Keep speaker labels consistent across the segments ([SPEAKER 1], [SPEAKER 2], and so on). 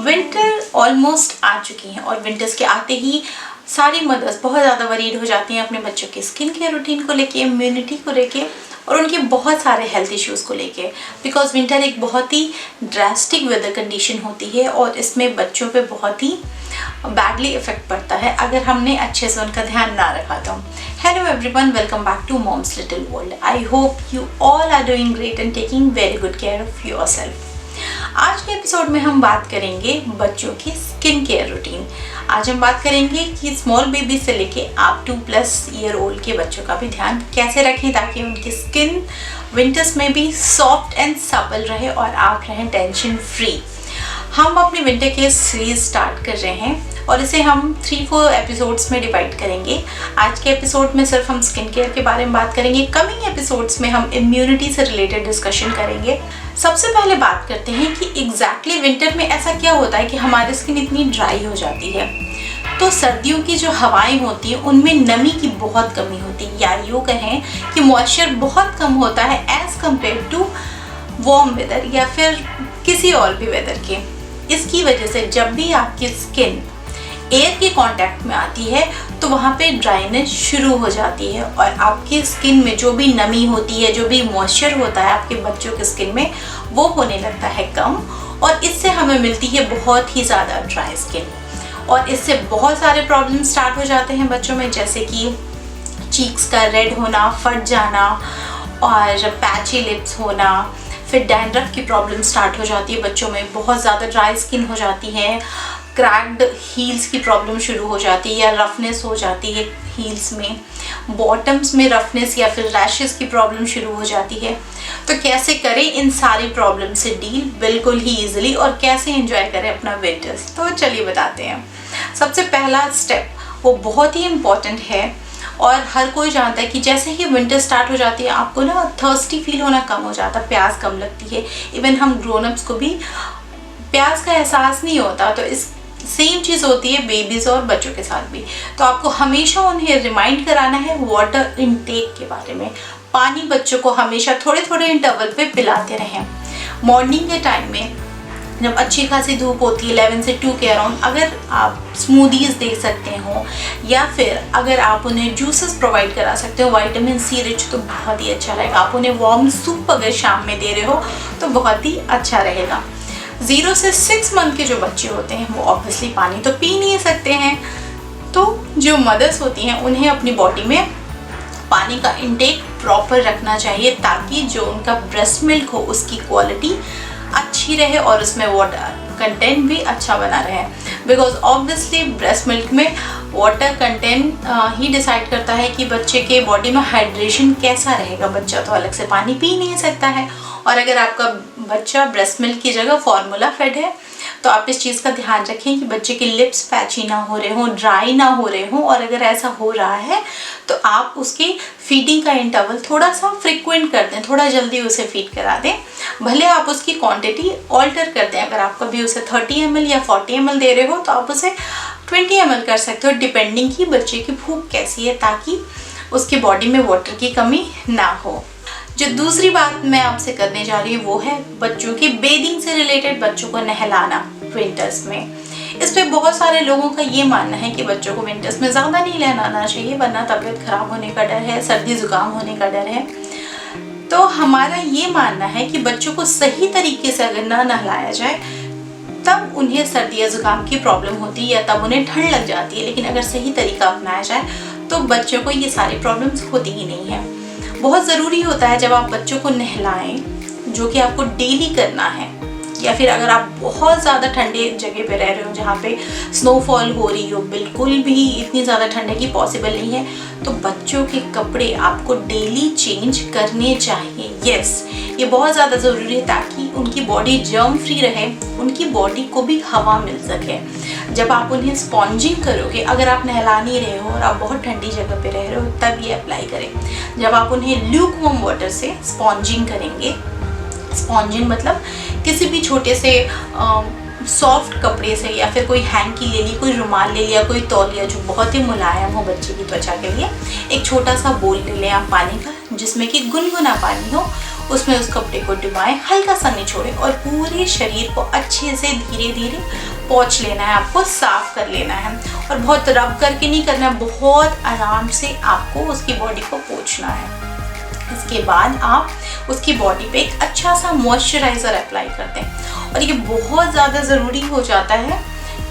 [SPEAKER 1] Winter almost आ चुकी हैं और विंटर्स के आते ही सारी मदर्स बहुत ज़्यादा वरीड हो जाती हैं अपने बच्चों के स्किन केयर रूटीन को लेके, इम्यूनिटी को लेके और उनके बहुत सारे हेल्थ इश्यूज़ को लेके। बिकॉज विंटर एक बहुत ही ड्रास्टिक वेदर कंडीशन होती है और इसमें बच्चों पे बहुत ही बैडली इफेक्ट पड़ता है अगर हमने अच्छे से उनका ध्यान ना रखा तो। Hello everyone, welcome back to moms little world. I hope you all are doing great and taking very good care of yourself. आज के एपिसोड में हम बात करेंगे बच्चों की स्किन केयर रूटीन। आज हम बात करेंगे कि स्मॉल बेबी से लेके आप 2+ ईयर ओल्ड के बच्चों का भी ध्यान कैसे रखें ताकि उनकी स्किन विंटर्स में भी सॉफ्ट एंड सपल रहे और आप रहें टेंशन फ्री। हम अपनी विंटर केयर सीरीज स्टार्ट कर रहे हैं और इसे हम 3-4 एपिसोड्स में डिवाइड करेंगे। आज के एपिसोड में सिर्फ हम स्किन केयर के बारे में बात करेंगे। कमिंग एपिसोड्स में हम इम्यूनिटी से रिलेटेड डिस्कशन करेंगे। सबसे पहले बात करते हैं कि एग्जैक्टली विंटर में ऐसा क्या होता है कि हमारी स्किन इतनी ड्राई हो जाती है। तो सर्दियों की जो हवाएं होती हैं उनमें नमी की बहुत कमी होती है, या यूँ कहें कि मॉइस्चर बहुत कम होता है as compare to warm weather या फिर किसी और भी वेदर के। इसकी वजह से जब भी आपकी स्किन एयर के कांटेक्ट में आती है तो वहाँ पे ड्राइनेस शुरू हो जाती है और आपकी स्किन में जो भी नमी होती है, जो भी मॉइस्चर होता है आपके बच्चों की स्किन में, वो होने लगता है कम और इससे हमें मिलती है बहुत ही ज़्यादा ड्राई स्किन। और इससे बहुत सारे प्रॉब्लम स्टार्ट हो जाते हैं बच्चों में, जैसे कि चीक्स का रेड होना, फट जाना और पैची लिप्स होना। फिर डैंड्रफ की प्रॉब्लम स्टार्ट हो जाती है बच्चों में, बहुत ज़्यादा ड्राई स्किन हो जाती है। क्रैक्ड हील्स की प्रॉब्लम शुरू हो जाती है या रफनेस हो जाती है हील्स में। बॉटम्स में रफनेस या फिर रैशेस की प्रॉब्लम शुरू हो जाती है। तो कैसे करें इन सारी प्रॉब्लम से डील बिल्कुल ही ईजिली और कैसे एंजॉय करें अपना विंटर्स, तो चलिए बताते हैं। सबसे पहला स्टेप वो बहुत ही इम्पॉर्टेंट है और हर कोई जानता है कि जैसे ही विंटर स्टार्ट हो जाती है आपको ना थर्स्टी फील होना कम हो जाता है, प्यास कम लगती है। इवन हम ग्रोन अप्स को भी प्यास का एहसास नहीं होता। तो इस सेम चीज़ होती है बेबीज़ और बच्चों के साथ भी। तो आपको हमेशा उन्हें रिमाइंड कराना है वाटर इनटेक के बारे में। पानी बच्चों को हमेशा थोड़े थोड़े इंटरवल पे पिलाते रहें। मॉर्निंग के टाइम में जब अच्छी खासी धूप होती है 11 से 2 के अराउंड, अगर आप स्मूदीज दे सकते हो या फिर अगर आप उन्हें जूसेस प्रोवाइड करा सकते हो विटामिन सी रिच, तो बहुत ही अच्छा रहेगा। आप उन्हें वार्म सूप अगर शाम में दे रहे हो तो बहुत ही अच्छा रहेगा। 0 से 6 मंथ के जो बच्चे होते हैं वो ऑब्वियसली पानी तो पी नहीं सकते हैं, तो जो मदर्स होती हैं उन्हें अपनी बॉडी में पानी का इंटेक प्रॉपर रखना चाहिए ताकि जो उनका ब्रेस्ट मिल्क हो उसकी क्वालिटी अच्छी रहे और उसमें वाटर कंटेंट भी अच्छा बना रहे। बिकॉज ऑब्वियसली ब्रेस्ट मिल्क में वाटर कंटेंट ही डिसाइड करता है कि बच्चे के बॉडी में हाइड्रेशन कैसा रहेगा। बच्चा तो अलग से पानी पी नहीं सकता है और अगर आपका बच्चा ब्रेस्ट मिल्क की जगह फार्मूला फेड है तो आप इस चीज़ का ध्यान रखें कि बच्चे के लिप्स पैची ना हो रहे हों, ड्राई ना हो रहे हों। और अगर ऐसा हो रहा है तो आप उसकी फीडिंग का इंटरवल थोड़ा सा फ्रिक्वेंट कर दें, थोड़ा जल्दी उसे फीड करा दें। भले आप उसकी क्वांटिटी ऑल्टर कर दें, अगर आप कभी उसे 30 ml या 40 ml दे रहे हो तो आप उसे 20 ml कर सकते हो, डिपेंडिंग कि बच्चे की भूख कैसी है, ताकि उसकी बॉडी में वाटर की कमी ना हो। जो दूसरी बात मैं आपसे करने जा रही हूँ वो है बच्चों की बेदिंग से रिलेटेड, बच्चों को नहलाना विंटर्स में। इस पे बहुत सारे लोगों का ये मानना है कि बच्चों को विंटर्स में ज़्यादा नहीं नहलाना चाहिए वरना तबीयत खराब होने का डर है, सर्दी जुकाम होने का डर है। तो हमारा ये मानना है कि बच्चों को सही तरीके से अगर ना नहलाया जाए तब उन्हें सर्दी या जुकाम की प्रॉब्लम होती है या तब उन्हें ठंड लग जाती है, लेकिन अगर सही तरीका अपनाया जाए तो बच्चों को ये सारी प्रॉब्लम्स होती ही नहीं है। बहुत ज़रूरी होता है जब आप बच्चों को नहलाएं, जो कि आपको डेली करना है, या फिर अगर आप बहुत ज़्यादा ठंडे जगह पे रह रहे हो जहाँ पे स्नोफॉल हो रही हो, बिल्कुल भी इतनी ज़्यादा ठंडे की पॉसिबल नहीं है, तो बच्चों के कपड़े आपको डेली चेंज करने चाहिए। यस, ये बहुत ज़्यादा ज़रूरी है ताकि उनकी बॉडी जर्म फ्री रहे, उनकी बॉडी को भी हवा मिल सके। जब आप उन्हें स्पॉन्जिंग करोगे, अगर आप नहला नहीं रहे हो और आप बहुत ठंडी जगह पे रह रहे हो तब ये अप्लाई करें। जब आप उन्हें ल्यूक वार्म वाटर से स्पॉन्जिंग करेंगे, स्पॉन्जिंग मतलब किसी भी छोटे से सॉफ्ट कपड़े से या फिर कोई हैंकी ले ली, कोई रुमाल ले लिया, कोई तौलिया जो बहुत ही मुलायम हो बच्चे की त्वचा के लिए, एक छोटा सा बोल ले लें आप पानी का जिसमें कि गुनगुना पानी हो, उसमें उस कपड़े को डुबाएं, हल्का सा निचोड़ें और पूरे शरीर को अच्छे से धीरे धीरे पोंछ लेना है, आपको साफ कर लेना है। और बहुत रब करके नहीं करना है, बहुत आराम से आपको उसकी बॉडी को पोंछना है। इसके बाद आप उसकी बॉडी पे एक अच्छा सा मॉइस्चराइज़र अप्लाई करते हैं। और ये बहुत ज़्यादा ज़रूरी हो जाता है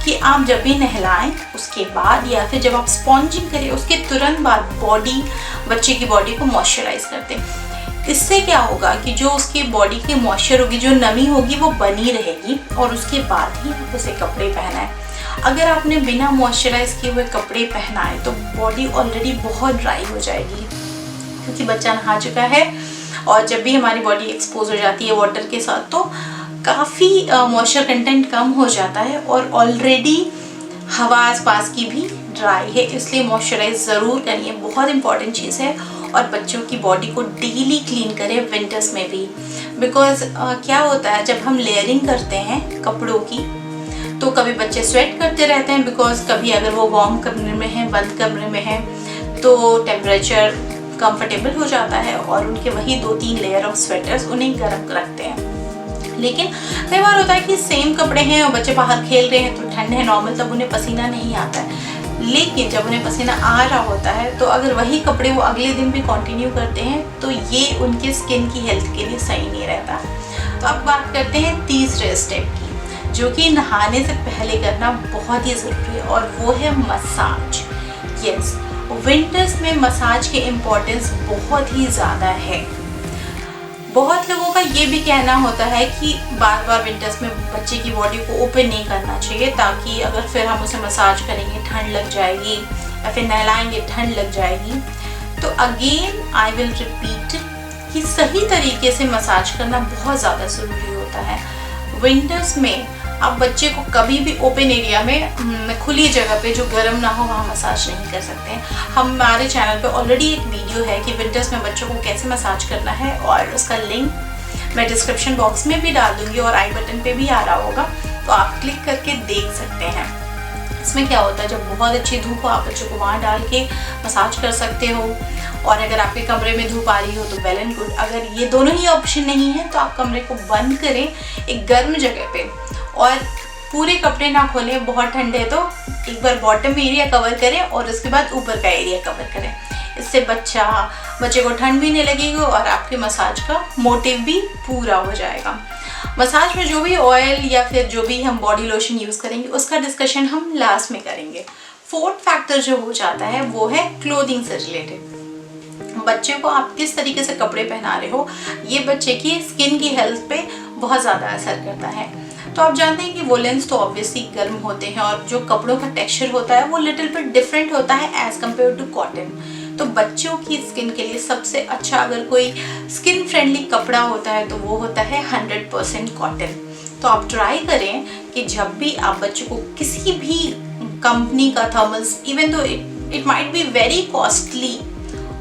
[SPEAKER 1] कि आप जब भी नहलाएं उसके बाद या फिर जब आप स्पॉन्जिंग करें उसके तुरंत बाद बच्चे की बॉडी को मॉइस्चराइज करते हैं। इससे क्या होगा कि जो उसकी बॉडी की मॉइस्चर होगी, जो नमी होगी, वो बनी रहेगी और उसके बाद ही उसे कपड़े पहनाएं। अगर आपने बिना मॉइस्चराइज किए हुए कपड़े पहनाए तो बॉडी ऑलरेडी बहुत ड्राई हो जाएगी, क्योंकि बच्चा नहा चुका है। और जब भी हमारी बॉडी एक्सपोज हो जाती है वाटर के साथ तो काफ़ी मॉइस्चर कंटेंट कम हो जाता है और ऑलरेडी हवा आसपास की भी ड्राई है। इसलिए मॉइस्चराइज ज़रूर करिए, बहुत इंपॉर्टेंट चीज़ है। और बच्चों की बॉडी को डेली क्लीन करें विंटर्स में भी, बिकॉज क्या होता है जब हम लेयरिंग करते हैं कपड़ों की तो कभी बच्चे स्वेट करते रहते हैं, बिकॉज कभी अगर वो वार्म कमरे में हैं, बंद कमरे में हैं, तो टेम्परेचर कंफर्टेबल हो जाता है और उनके वही 2-3 लेयर ऑफ स्वेटर्स उन्हें गर्म रखते हैं। लेकिन कई बार होता है कि सेम कपड़े हैं और बच्चे बाहर खेल रहे हैं तो ठंड है नॉर्मल, तब उन्हें पसीना नहीं आता है। लेकिन जब उन्हें पसीना आ रहा होता है तो अगर वही कपड़े वो अगले दिन भी कंटिन्यू करते हैं तो ये उनके स्किन की हेल्थ के लिए सही नहीं रहता। तो अब बात करते हैं तीसरे स्टेप की, जो कि नहाने से पहले करना बहुत ही ज़रूरी है, और वो है मसाज। यस, विंटर्स में मसाज के इम्पोर्टेंस बहुत ही ज़्यादा है। बहुत लोगों का ये भी कहना होता है कि बार बार विंटर्स में बच्चे की बॉडी को ओपन नहीं करना चाहिए, ताकि अगर फिर हम उसे मसाज करेंगे ठंड लग जाएगी, या फिर नहलाएंगे ठंड लग जाएगी। तो अगेन आई विल रिपीट कि सही तरीके से मसाज करना बहुत ज़्यादा ज़रूरी होता है। विंटर्स में आप बच्चे को कभी भी ओपन एरिया में खुली जगह पे जो गर्म ना हो वहाँ मसाज नहीं कर सकते हैं। हमारे चैनल पे ऑलरेडी एक वीडियो है कि विंटर्स में बच्चों को कैसे मसाज करना है, और उसका लिंक मैं डिस्क्रिप्शन बॉक्स में भी डाल दूँगी और आई बटन पे भी आ रहा होगा, तो आप क्लिक करके देख सकते हैं। इसमें क्या होता है, जब बहुत अच्छी धूप हो आप बच्चों को वहाँ डाल के मसाज कर सकते हो, और अगर आपके कमरे में धूप आ रही हो तो वेल एंड गुड। अगर ये दोनों ही ऑप्शन नहीं है तो आप कमरे को बंद करें एक गर्म जगह पे, और पूरे कपड़े ना खोलें। बहुत ठंड है तो एक बार बॉटम एरिया कवर करें और उसके बाद ऊपर का एरिया कवर करें। इससे बच्चे को ठंड भी नहीं लगेगी और आपके मसाज का मोटिव भी पूरा हो जाएगा। मसाज में जो भी ऑयल या फिर जो भी हम बॉडी लोशन यूज़ करेंगे उसका डिस्कशन हम लास्ट में करेंगे। फोर्थ फैक्टर जो हो जाता है वो है क्लोथिंग से रिलेटेड। बच्चे को आप किस तरीके से कपड़े पहना रहे हो, ये बच्चे की स्किन की हेल्थ पे बहुत ज़्यादा असर करता है। तो आप जानते हैं कि वोलेंस तो ऑब्वियसली गर्म होते हैं, और जो कपड़ों का टेक्सचर होता है वो लिटिल बिट डिफरेंट होता है एज़ कम्पेयर टू कॉटन। तो बच्चों की स्किन के लिए सबसे अच्छा अगर कोई स्किन फ्रेंडली कपड़ा होता है तो वो होता है 100% कॉटन। तो आप ट्राई करें कि जब भी आप बच्चों को किसी भी कंपनी का thermals, even though it might be very costly,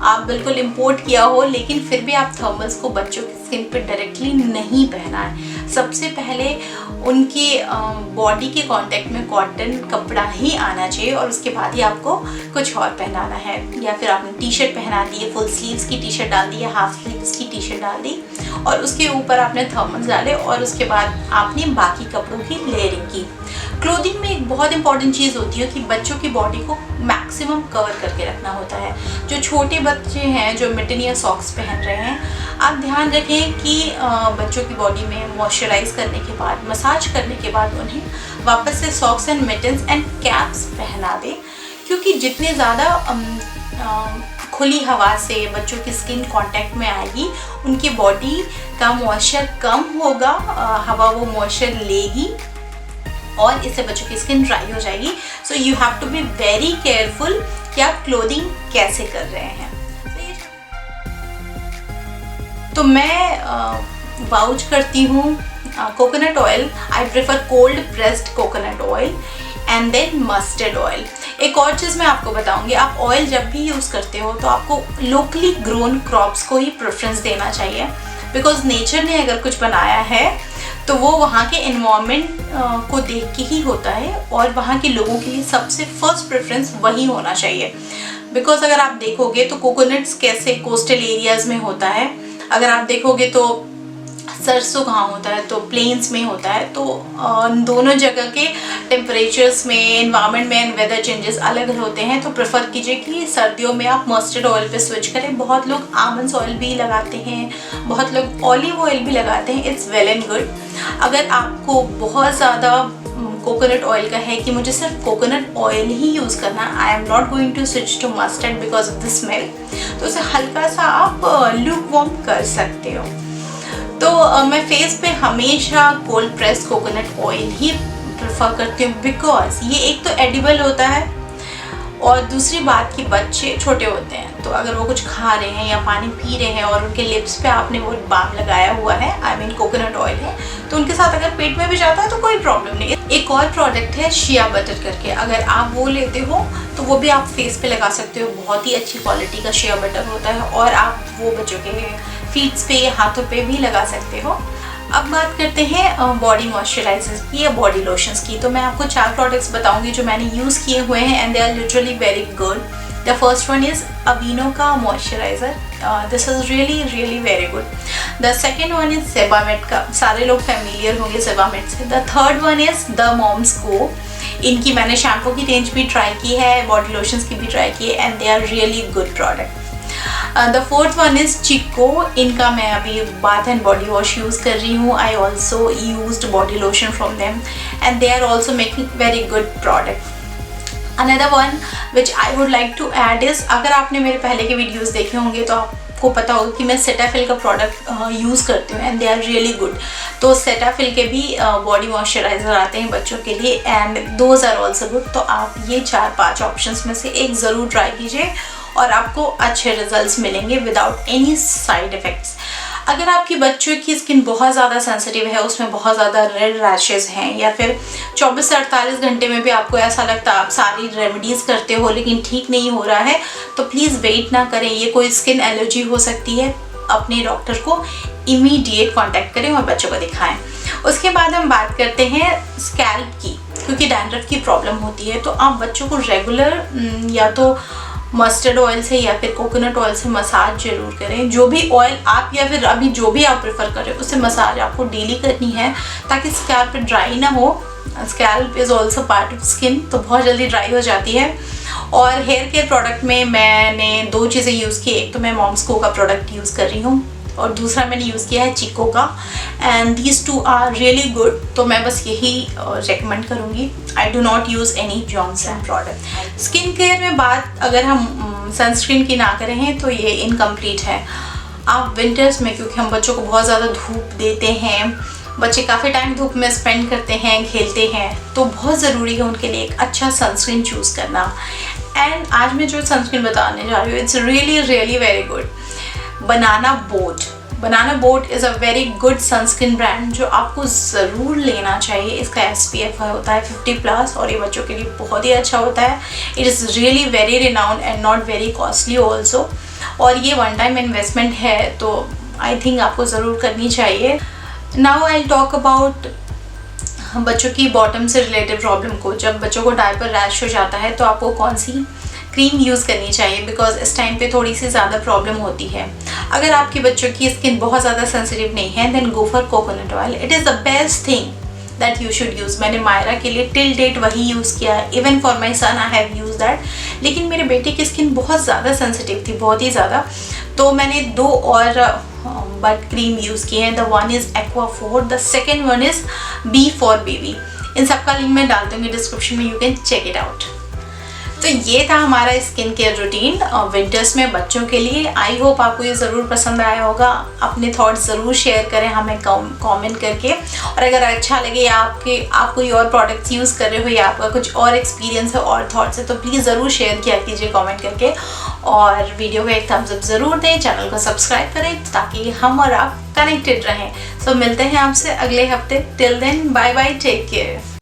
[SPEAKER 1] आप बिल्कुल इंपोर्ट किया हो, लेकिन फिर भी आप थर्मल्स को बच्चों की स्किन पे डायरेक्टली नहीं पहना है। सबसे पहले उनकी बॉडी के कांटेक्ट में कॉटन कपड़ा ही आना चाहिए, और उसके बाद ही आपको कुछ और पहनाना है। या फिर आपने टी शर्ट पहना दी है, फुल स्लीव्स की टी शर्ट डाल दी है, हाफ स्लीव्स की टी शर्ट डाल दी, और उसके ऊपर आपने थर्मल्स डाले, और उसके बाद आपने बाकी कपड़ों की लेयरिंग की। क्लोथिंग में एक बहुत इंपॉर्टेंट चीज़ होती है कि बच्चों की बॉडी को मैक्सिमम कवर करके रखना होता है। जो छोटे बच्चे हैं जो मिटन या सॉक्स पहन रहे हैं, आप ध्यान रखें कि बच्चों की बॉडी में मॉइस्चराइज करने के बाद, मसाज करने के बाद उन्हें वापस से socks and mittens and caps पहना दें, क्योंकि जितने ज़्यादा खुली हवा से बच्चों की स्किन कांटेक्ट में आएगी उनकी बॉडी का मॉइस्चर कम होगा, हवा वो मॉइस्चर लेगी और इससे बच्चों की स्किन ड्राई हो जाएगी। So you have to be very careful कि आप क्लोथिंग कैसे कर रहे हैं। तो मैं वाउच करती हूँ coconut oil. I prefer cold pressed coconut oil and then mustard oil. एक और चीज़ मैं आपको बताऊंगी, आप ऑयल जब भी यूज़ करते हो तो आपको लोकली ग्रोन क्रॉप्स को ही प्रेफरेंस देना चाहिए, बिकॉज नेचर ने अगर कुछ बनाया है तो वो वहाँ के एनवायरनमेंट को देख के ही होता है, और वहाँ के लोगों के लिए सबसे फर्स्ट प्रेफरेंस वही होना चाहिए। बिकॉज अगर आप देखोगे तो कोकोनट्स कैसे कोस्टल एरियाज़ में होता है, अगर आप देखोगे तो सरसों कहाँ होता है, तो प्लेन्स में होता है। तो दोनों जगह के टेम्परेचर्स में, एनवायरनमेंट में एंड वेदर चेंजेस अलग होते हैं। तो प्रेफर कीजिए कि सर्दियों में आप मस्टर्ड ऑयल पे स्विच करें। बहुत लोग आमंड्स ऑयल भी लगाते हैं, बहुत लोग ऑलिव ऑयल भी लगाते हैं, इट्स वेल एंड गुड। अगर आपको बहुत ज़्यादा कोकोनट ऑयल का है कि मुझे सिर्फ कोकोनट ऑयल ही यूज़ करना, I am not going to switch to mustard because of the smell, तो उसे हल्का सा आप ल्यूक वार्म कर सकते हो। तो मैं फेस पे हमेशा कोल्ड प्रेस कोकोनट ऑयल ही प्रेफर करती हूँ, बिकॉज ये एक तो एडिबल होता है और दूसरी बात कि बच्चे छोटे होते हैं, तो अगर वो कुछ खा रहे हैं या पानी पी रहे हैं और उनके लिप्स पे आपने वो बाम लगाया हुआ है, आई मीन कोकोनट ऑयल है, तो उनके साथ अगर पेट में भी जाता है तो कोई प्रॉब्लम नहीं। एक और प्रोडक्ट है शिया बटर करके, अगर आप वो लेते हो तो वो भी आप फेस पे लगा सकते हो। बहुत ही अच्छी क्वालिटी का शिया बटर होता है और आप वो बच्चों के फीट्स पे, हाथों पे भी लगा सकते हो। अब बात करते हैं बॉडी मॉइस्चराइजर्स की या बॉडी लोशंस की। तो मैं आपको 4 प्रोडक्ट्स बताऊंगी जो मैंने यूज़ किए हुए हैं and they are literally very good. The first one is Aveeno का moisturiser, this is really very good. The second one is Sebamed का, सारे लोग फैमिलियर होंगे सेबामेड से। The third one is the Mom's Co, इनकी मैंने shampoo की range भी ट्राई की है, बॉडी लोशंस की भी ट्राई की है and they are really good product. The fourth one is Chicco, इनका मैं अभी bath and body wash use कर रही हूँ। I also used body lotion from them and they are also making very good product. Another one which I would like to add is, अगर आपने मेरे पहले के वीडियोज़ देखे होंगे तो आपको पता होगा कि मैं सेटाफिल का प्रोडक्ट यूज़ करती हूँ and they are really good. तो सेटाफिल के भी बॉडी मॉइस्चराइज़र आते हैं बच्चों के लिए and those are also good. तो आप ये 4-5 ऑप्शंस में से एक ज़रूर ट्राई कीजिए और आपको अच्छे रिजल्ट्स मिलेंगे विदाउट एनी साइड इफ़ेक्ट्स। अगर आपकी बच्चों की स्किन बहुत ज़्यादा सेंसिटिव है, उसमें बहुत ज़्यादा रेड रैशेज़ हैं या फिर 24 से 48 घंटे में भी आपको ऐसा लगता है आप सारी रेमेडीज़ करते हो लेकिन ठीक नहीं हो रहा है, तो प्लीज़ वेट ना करें। ये कोई स्किन एलर्जी हो सकती है, अपने डॉक्टर को इमीडिएट कॉन्टैक्ट करें और बच्चों को दिखाएं। उसके बाद हम बात करते हैं स्कैल्प की, क्योंकि डैंड्रफ की प्रॉब्लम होती है। तो आप बच्चों को रेगुलर या तो मस्टर्ड ऑयल से या फिर कोकोनट ऑयल से मसाज जरूर करें। जो भी ऑयल आप या फिर अभी जो भी आप प्रेफर करें उससे मसाज आपको डेली करनी है ताकि स्कैल्प ड्राई ना हो। Scalp is also part of skin, तो बहुत जल्दी ड्राई हो जाती है। और हेयर केयर प्रोडक्ट में मैंने 2 चीज़ें यूज़ की, एक तो मैं मॉम्स को का प्रोडक्ट यूज़ कर रही हूँ और दूसरा मैंने यूज़ किया है चिको का and these 2 are really good. तो मैं बस यही रेकमेंड करूँगी। I do not use any Johnson product. Skin care में बात अगर हम सनस्क्रीन की ना करें तो ये इनकम्प्लीट है। आप विंटर्स में, क्योंकि हम बच्चों को बहुत ज़्यादा धूप देते हैं, बच्चे काफ़ी टाइम धूप में स्पेंड करते हैं, खेलते हैं, तो बहुत ज़रूरी है उनके लिए एक अच्छा सनस्क्रीन चूज़ करना। एंड आज मैं जो सनस्क्रीन बताने जा रही हूँ it's really very good. Banana boat is a very good sunscreen brand जो आपको ज़रूर लेना चाहिए। इसका SPF होता है 50+ और ये बच्चों के लिए बहुत ही अच्छा होता है। It is really very renowned and not very costly also, और ये 1 टाइम इन्वेस्टमेंट है, तो आई थिंक आपको ज़रूर करनी चाहिए। नाउ आई टॉक अबाउट बच्चों की बॉटम से रिलेटेड प्रॉब्लम को। जब बच्चों को डायपर रैश हो जाता है तो आपको कौन सी क्रीम यूज़ करनी चाहिए, बिकॉज इस टाइम पे थोड़ी सी ज़्यादा प्रॉब्लम होती है। अगर आपके बच्चों की स्किन बहुत ज़्यादा सेंसिटिव नहीं है then go for coconut oil. It is the best thing that you should use. मैंने मायरा के लिए टिल डेट वही यूज़ किया है, even for my son I have use that. लेकिन मेरे बेटे की स्किन बहुत ज़्यादा सेंसिटिव थी, बहुत ही ज़्यादा, तो मैंने 2 और बट क्रीम यूज़ की है। The one is Aquaphor, the second one is B for Baby। इन सबका लिंक मैं डाल दूँगी डिस्क्रिप्शन में, you can check it out. तो ये था हमारा स्किन केयर रूटीन विंटर्स में बच्चों के लिए। आई होप आपको ये ज़रूर पसंद आया होगा। अपने थॉट्स ज़रूर शेयर करें हमें कमेंट करके, और अगर अच्छा लगे या आप कोई और प्रोडक्ट्स यूज़ कर रहे हो या आपका कुछ और एक्सपीरियंस है और थॉट्स है तो प्लीज़ ज़रूर शेयर किया कीजिए कमेंट करके, और वीडियो को एक थम्स अप ज़रूर दें, चैनल को सब्सक्राइब करें ताकि हम और आप कनेक्टेड रहें। सो मिलते हैं आपसे अगले हफ्ते। Till then bye bye, take care.